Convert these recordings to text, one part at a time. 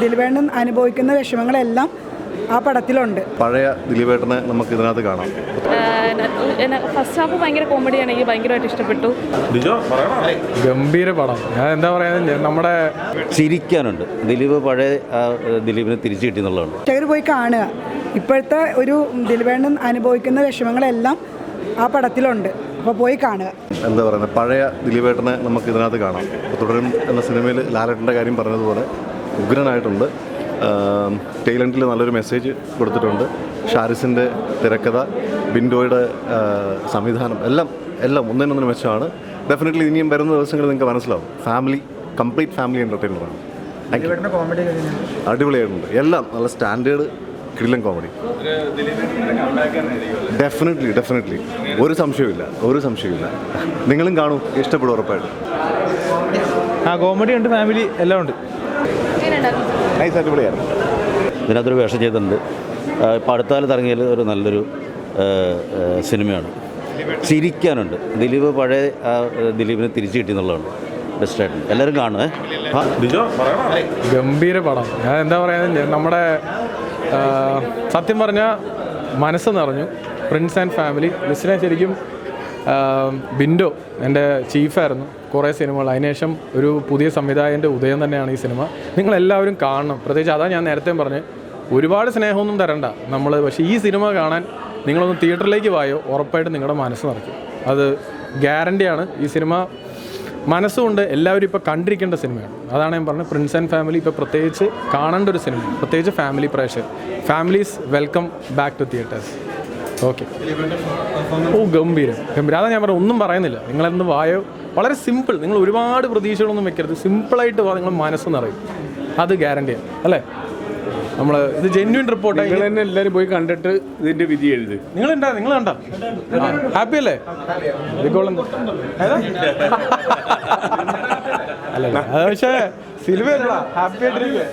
ദിലീപേട്ടൻ അനുഭവിക്കുന്ന വിഷമങ്ങളെല്ലാം ആ പടത്തിലുണ്ട്. പഴയ ദിലീപേട്ടനെ നമുക്ക് ഇതിനകത്ത് കാണാം. ഫസ്റ്റ് ഹാഫ് ഭയങ്കര കോമഡിയാണ്, എനിക്ക് ഭയങ്കരമായിട്ട് ഇഷ്ടപ്പെട്ടു. ഗംഭീര പടം. എന്താ പറയുക, നമ്മുടെ ചിരിക്കാനുണ്ട്. ദിലീപ് പഴയ ദിലീപിനെ തിരിച്ചു കിട്ടിയെന്നുള്ളതാണ്. പോയി കാണുക. ഇപ്പോഴത്തെ ഒരു ദിലീപേട്ടൻ അനുഭവിക്കുന്ന വിഷമങ്ങളെല്ലാം ആ പടത്തിലുണ്ട്. അപ്പോൾ പോയി കാണുക. എന്താ പറയുന്നത്, പഴയ ദിലീപേട്ടനെ നമുക്ക് ഇതിനകത്ത് കാണാം. തുടരും എന്ന സിനിമയിൽ ലാലേട്ടൻ്റെ കാര്യം പറഞ്ഞതുപോലെ ഉഗ്രനായിട്ടുണ്ട്. ടൈലൻഡിൽ നല്ലൊരു മെസ്സേജ് കൊടുത്തിട്ടുണ്ട്. ഷാരിസിൻ്റെ തിരക്കഥ, ബിൻഡോയുടെ സംവിധാനം എല്ലാം ഒന്നിനൊന്നിന് മെച്ചമാണ്. ഡെഫിനറ്റ്ലി ഇനിയും വരുന്ന ദിവസങ്ങളിൽ നിങ്ങൾക്ക് മനസ്സിലാവും. കംപ്ലീറ്റ് ഫാമിലി എൻ്റർടൈനറാണ്. അടിപൊളിയായിട്ടുണ്ട്. എല്ലാം നല്ല സ്റ്റാൻഡേർഡ് കിടിലൻ കോമഡി. ഡെഫിനറ്റ്ലി ഒരു സംശയമില്ല. നിങ്ങളും കാണൂ, ഇഷ്ടപ്പെടും ഉറപ്പായിട്ട്. കോമഡി ഉണ്ട്, ഫാമിലി എല്ലാം ഉണ്ട്. അടിപൊളിയാണ്. ഇതിനകത്തൊരു വേഷം ചെയ്തിട്ടുണ്ട്. ഇപ്പോൾ അടുത്ത കാലത്ത് ഇറങ്ങിയാൽ ഒരു നല്ലൊരു സിനിമയാണ്. ചിരിക്കാനുണ്ട്. ദിലീപ് പഴയ ദിലീപിനെ തിരിച്ചു കിട്ടിയെന്നുള്ളതാണ്. ബെസ്റ്റായിട്ട് എല്ലാവരും കാണുമേ. ഗംഭീര പടം. എന്താ പറയുക, നമ്മുടെ സത്യം പറഞ്ഞാൽ മനസ്സ് നിറഞ്ഞു. പ്രിൻസ് ആൻഡ് ഫാമിലി ലിസ്റ്റിനെ ശരിക്കും ബിൻഡോ എൻ്റെ ചീഫായിരുന്നു കുറേ സിനിമകൾ. അതിനുശേഷം ഒരു പുതിയ സംവിധായകൻ്റെ ഉദയം തന്നെയാണ് ഈ സിനിമ. നിങ്ങളെല്ലാവരും കാണണം. പ്രത്യേകിച്ച് അതാണ് ഞാൻ നേരത്തെ പറഞ്ഞ്, ഒരുപാട് സ്നേഹമൊന്നും തരണ്ട നമ്മൾ, പക്ഷേ ഈ സിനിമ കാണാൻ നിങ്ങളൊന്ന് തിയേറ്ററിലേക്ക് വായോ, ഉറപ്പായിട്ട് നിങ്ങളുടെ മനസ്സ് നിറയ്ക്കും. അത് ഗ്യാരണ്ടിയാണ്. ഈ സിനിമ മനസ്സുകൊണ്ട് എല്ലാവരും ഇപ്പോൾ കണ്ടിരിക്കേണ്ട സിനിമയാണ്. അതാണ് ഞാൻ പറഞ്ഞത്. പ്രിൻസ് ആൻഡ് ഫാമിലി ഇപ്പോൾ പ്രത്യേകിച്ച് കാണേണ്ട ഒരു സിനിമ, പ്രത്യേകിച്ച് ഫാമിലി പ്രേക്ഷകർ. Families welcome back to theatres. Okay. ഗംഭീരം. അതാണ് ഞാൻ പറഞ്ഞത്, ഒന്നും പറയുന്നില്ല. നിങ്ങളെന്ന് വായോ, വളരെ സിമ്പിൾ. നിങ്ങൾ ഒരുപാട് പ്രതീക്ഷകളൊന്നും വെക്കരുത്. സിമ്പിളായിട്ട് വാ, നിങ്ങൾ മനസ്സ് നിറയും. അത് ഗ്യാരണ്ടിയാണ് അല്ലേ? നമ്മൾ ഇത് ജെന്യൂൻ റിപ്പോർട്ടായി തന്നെ എല്ലാവരും പോയി കണ്ടിട്ട് ഇതിൻ്റെ വിധി എഴുതി. നിങ്ങൾ കണ്ട ഹാപ്പി അല്ലേ? അല്ല, പക്ഷേ സിനിമയല്ല, ഹാപ്പി ആയിട്ടിരിക്കുക.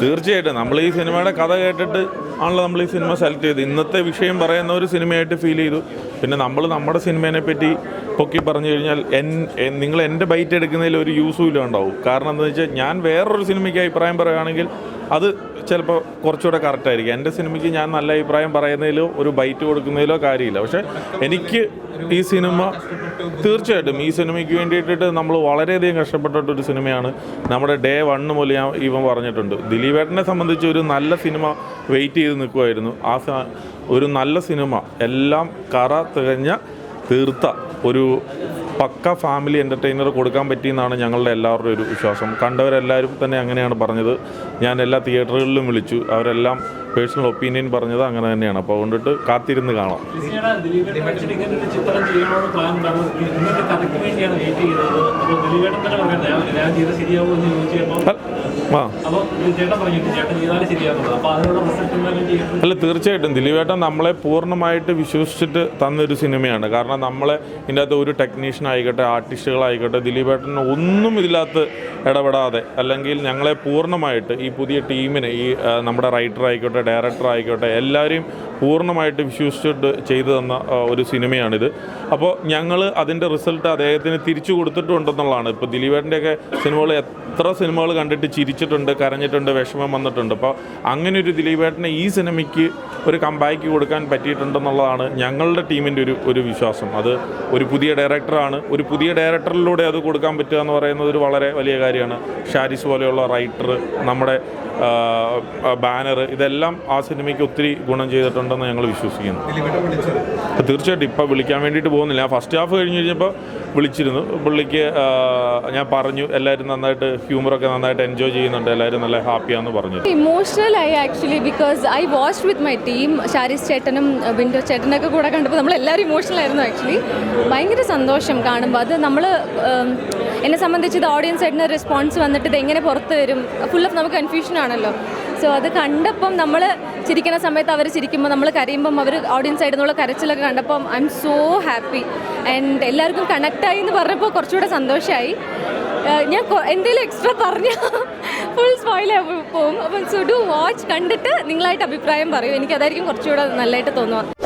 തീർച്ചയായിട്ടും നമ്മൾ ഈ സിനിമയുടെ കഥ കേട്ടിട്ട് ആണല്ലോ നമ്മൾ ഈ സിനിമ സെലക്ട് ചെയ്ത്. ഇന്നത്തെ വിഷയം പറയുന്ന ഒരു സിനിമയായിട്ട് ഫീൽ ചെയ്തു. പിന്നെ നമ്മൾ നമ്മുടെ സിനിമേനെ പറ്റി പൊക്കി പറഞ്ഞു കഴിഞ്ഞാൽ നിങ്ങൾ എൻ്റെ ബൈറ്റ് എടുക്കുന്നതിൽ ഒരു യൂസും ഇല്ല ഉണ്ടാവും. കാരണം എന്താണെന്ന് വെച്ചാൽ ഞാൻ വേറൊരു സിനിമയ്ക്ക് അഭിപ്രായം പറയുകയാണെങ്കിൽ അത് ചിലപ്പോൾ കുറച്ചുകൂടെ കറക്റ്റായിരിക്കും. എൻ്റെ സിനിമയ്ക്ക് ഞാൻ നല്ല അഭിപ്രായം പറയുന്നതിലോ ഒരു ബൈറ്റ് കൊടുക്കുന്നതിലോ കാര്യമില്ല. പക്ഷേ എനിക്ക് ഈ സിനിമ തീർച്ചയായിട്ടും ഈ സിനിമയ്ക്ക് വേണ്ടിയിട്ട് നമ്മൾ വളരെയധികം കഷ്ടപ്പെട്ടിട്ടൊരു സിനിമയാണ്. നമ്മുടെ ഡേ 1 മുതൽ ഞാൻ ഇവൻ പറഞ്ഞിട്ടുണ്ട്, ദിലീപേട്ടനെ സംബന്ധിച്ച് ഒരു നല്ല സിനിമ വെയിറ്റ് ചെയ്ത് നിൽക്കുമായിരുന്നു. ഒരു നല്ല സിനിമ എല്ലാം കറ തീർത്ത ഒരു പക്ക ഫാമിലി എൻ്റർടൈനർ കൊടുക്കാൻ പറ്റിയെന്നാണ് ഞങ്ങളുടെ എല്ലാവരുടെയും ഒരു വിശ്വാസം. കണ്ടവരെല്ലാവരും തന്നെ അങ്ങനെയാണ് പറഞ്ഞത്. ഞാൻ എല്ലാ തിയേറ്ററുകളിലും വിളിച്ചു, അവരെല്ലാം പേഴ്സണൽ ഒപ്പീനിയൻ പറഞ്ഞത് അങ്ങനെ തന്നെയാണ്. അപ്പോൾ അതുകൊണ്ടിട്ട് കാത്തിരുന്ന് കാണാം. അല്ല, തീർച്ചയായിട്ടും ദിലീപേട്ടൻ നമ്മളെ പൂർണ്ണമായിട്ട് വിശ്വസിച്ചിട്ട് തന്നൊരു സിനിമയാണ്. കാരണം നമ്മളെ ഇതിൻ്റെ അകത്ത് ഒരു ടെക്നീഷ്യൻ ആയിക്കോട്ടെ, ആർട്ടിസ്റ്റുകളായിക്കോട്ടെ, ദിലീപേട്ടൻ ഒന്നും ഇതിനകത്ത് ഇടപെടാതെ, അല്ലെങ്കിൽ ഞങ്ങളെ പൂർണ്ണമായിട്ട് ഈ പുതിയ ടീമിനെ, ഈ നമ്മുടെ റൈറ്റർ ആയിക്കോട്ടെ, ഡയറക്ടർ ആയിക്കോട്ടെ, എല്ലാവരെയും പൂർണ്ണമായിട്ട് വിശ്വസിച്ചിട്ട് ചെയ്തു തന്ന ഒരു സിനിമയാണിത്. അപ്പോൾ ഞങ്ങൾ അതിൻ്റെ റിസൾട്ട് അദ്ദേഹത്തിന് തിരിച്ചു കൊടുത്തിട്ടുണ്ടെന്നുള്ളതാണ്. ഇപ്പോൾ ദിലീപേട്ടൻ്റെയൊക്കെ എത്ര സിനിമകൾ കണ്ടിട്ട് ചിരിച്ചിട്ടുണ്ട്, കരഞ്ഞിട്ടുണ്ട്, വിഷമം വന്നിട്ടുണ്ട്. അപ്പോൾ അങ്ങനെ ഒരു ദിലീപേട്ടനെ ഈ സിനിമയ്ക്ക് ഒരു കംബാക്ക് കൊടുക്കാൻ പറ്റിയിട്ടുണ്ടെന്നുള്ളതാണ് ഞങ്ങളുടെ ടീമിൻ്റെ ഒരു വിശ്വാസം. അത് ഒരു പുതിയ ഡയറക്ടറാണ്. ഒരു പുതിയ ഡയറക്ടറിലൂടെ അത് കൊടുക്കാൻ പറ്റുക എന്ന് പറയുന്നത് ഒരു വളരെ വലിയ കാര്യമാണ്. ഷാരിസ് പോലെയുള്ള റൈറ്റർ, നമ്മുടെ ബാനർ, ഇതെല്ലാം ആ സിനിമയ്ക്ക് ഒത്തിരി ഗുണം ചെയ്തിട്ടുണ്ടെന്ന് ഞങ്ങൾ വിശ്വസിക്കുന്നു. തീർച്ചയായിട്ടും ഇപ്പോൾ വിളിക്കാൻ വേണ്ടിയിട്ട് പോകുന്നില്ല. ഫസ്റ്റ് ഹാഫ് കഴിഞ്ഞ് കഴിഞ്ഞപ്പോൾ വിളിച്ചിരുന്നു. പുള്ളിക്ക് ഞാൻ പറഞ്ഞു എല്ലാവരും നന്നായിട്ട് ഹ്യൂമറൊക്കെ നന്നായിട്ട് എൻജോയ് ചെയ്യുന്നുണ്ട്, എല്ലാവരും നല്ല ഹാപ്പിയാണെന്ന് പറഞ്ഞു. ഇമോഷണൽ ആയി actually, because I watched with my team. Sharis ചേട്ടനും ബിൻഡോ ചേട്ടനൊക്കെ കൂടെ കണ്ടപ്പോൾ നമ്മളെല്ലാവരും ഇമോഷണൽ ആയിരുന്നു ആക്ച്വലി. ഭയങ്കര സന്തോഷം കാണുമ്പോൾ. അത് നമ്മൾ എന്നെ സംബന്ധിച്ച് ഇത് ഓഡിയൻസ് ആയിട്ടിന് റെസ്പോൺസ് വന്നിട്ട് ഇത് എങ്ങനെ പുറത്ത് വരും, ഫുൾ ഓഫ് നമുക്ക് കൺഫ്യൂഷൻ ആണല്ലോ. സോ അത് കണ്ടപ്പം നമ്മൾ ചിരിക്കുന്ന സമയത്ത് അവർ ചിരിക്കുമ്പോൾ, നമ്മൾ കരയുമ്പം അവർ ഓഡിയൻസ് ആയിരുന്നുള്ള കരച്ചിലൊക്കെ കണ്ടപ്പം I M so happy. And എല്ലാവർക്കും കണക്റ്റായി എന്ന് പറഞ്ഞപ്പോൾ കുറച്ചുകൂടെ സന്തോഷമായി. ഞാൻ എന്തെങ്കിലും എക്സ്ട്രാ പറഞ്ഞാൽ ഫുൾ സ്പോയിൽ പോകും. അപ്പം സോ ഡു വാച്ച്, കണ്ടിട്ട് നിങ്ങളായിട്ട് അഭിപ്രായം പറയൂ. എനിക്കതായിരിക്കും കുറച്ചുകൂടെ നല്ലതായിട്ട് തോന്നുക.